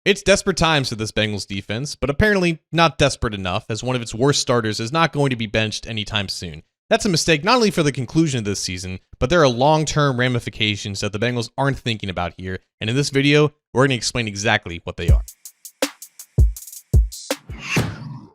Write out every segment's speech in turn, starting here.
It's desperate times for this Bengals defense, but apparently not desperate enough, as one of its worst starters is not going to be benched anytime soon. That's a mistake not only for the conclusion of this season, but there are long-term ramifications that the Bengals aren't thinking about here, and in this video, we're going to explain exactly what they are.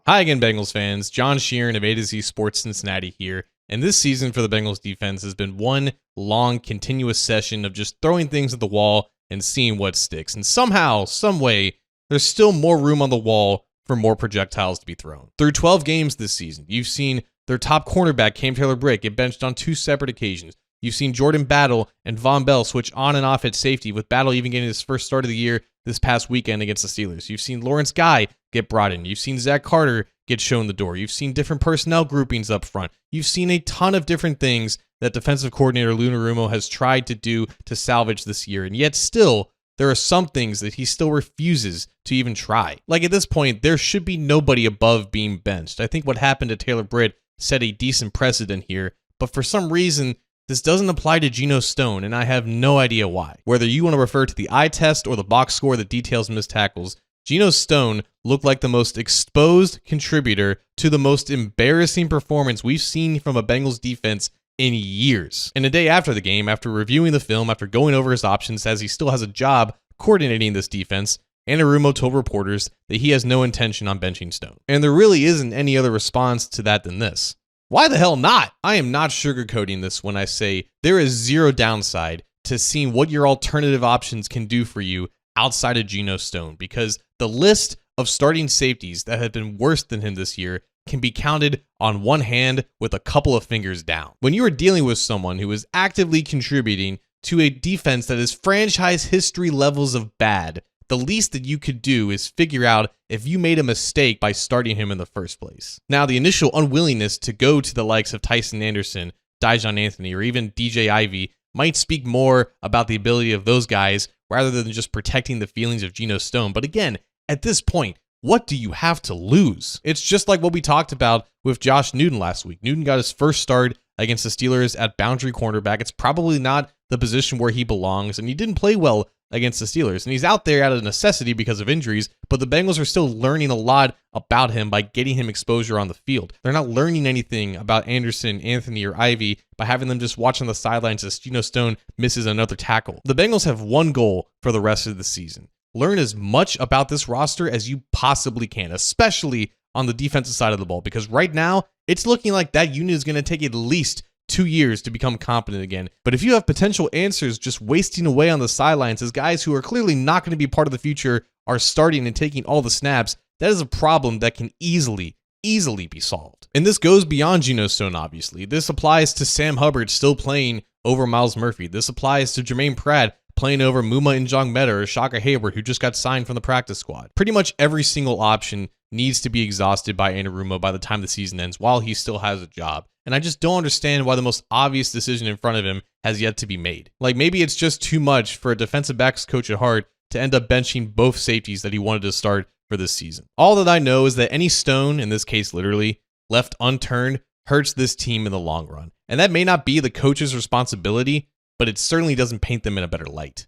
Hi again, Bengals fans. John Sheeran of A to Z Sports Cincinnati here, and this season for the Bengals defense has been one long, continuous session of just throwing things at the wall and seeing what sticks. And somehow, some way, there's still more room on the wall for more projectiles to be thrown. Through 12 games this season, you've seen their top cornerback, Cam Taylor-Britt, get benched on 2 separate occasions. You've seen Jordan Battle and Von Bell switch on and off at safety, with Battle even getting his first start of the year this past weekend against the Steelers. You've seen Lawrence Guy get brought in. You've seen Zach Carter get shown the door. You've seen different personnel groupings up front. You've seen a ton of different things that defensive coordinator Lou Anarumo has tried to do to salvage this year, and yet still, there are some things that he still refuses to even try. Like at this point, there should be nobody above being benched. I think what happened to Taylor-Britt set a decent precedent here, but for some reason, this doesn't apply to Geno Stone, and I have no idea why. Whether you want to refer to the eye test or the box score that details missed tackles, Geno Stone looked like the most exposed contributor to the most embarrassing performance we've seen from a Bengals defense in years. And a day after the game, after reviewing the film, after going over his options, as he still has a job coordinating this defense, Anarumo told reporters that he has no intention on benching Stone. And there really isn't any other response to that than this. Why the hell not? I am not sugarcoating this when I say there is zero downside to seeing what your alternative options can do for you outside of Geno Stone, because the list of starting safeties that have been worse than him this year can be counted on one hand with a couple of fingers down. When you are dealing with someone who is actively contributing to a defense that is franchise history levels of bad, the least that you could do is figure out if you made a mistake by starting him in the first place. Now, the initial unwillingness to go to the likes of Tyson Anderson, Dijon Anthony, or even DJ Ivey might speak more about the ability of those guys rather than just protecting the feelings of Geno Stone. But again, at this point, what do you have to lose? It's just like what we talked about with Josh Newton last week. Newton got his first start against the Steelers at boundary cornerback. It's probably not the position where he belongs, and he didn't play well against the Steelers. And he's out there out of necessity because of injuries, but the Bengals are still learning a lot about him by getting him exposure on the field. They're not learning anything about Anderson, Anthony, or Ivey by having them just watch on the sidelines as Geno Stone misses another tackle. The Bengals have one goal for the rest of the season: learn as much about this roster as you possibly can, especially on the defensive side of the ball, because right now, it's looking like that unit is going to take at least 2 years to become competent again. But if you have potential answers just wasting away on the sidelines as guys who are clearly not going to be part of the future are starting and taking all the snaps, that is a problem that can easily be solved. And this goes beyond Geno Stone, obviously. This applies to Sam Hubbard still playing over Myles Murphy. This applies to Jermaine Pratt playing over Muma Njongmeta or Shaka Hayward, who just got signed from the practice squad. Pretty much every single option needs to be exhausted by Anarumo by the time the season ends while he still has a job. And I just don't understand why the most obvious decision in front of him has yet to be made. Like, maybe it's just too much for a defensive backs coach at heart to end up benching both safeties that he wanted to start for this season. All that I know is that any stone, in this case literally, left unturned hurts this team in the long run. And that may not be the coach's responsibility, but it certainly doesn't paint them in a better light.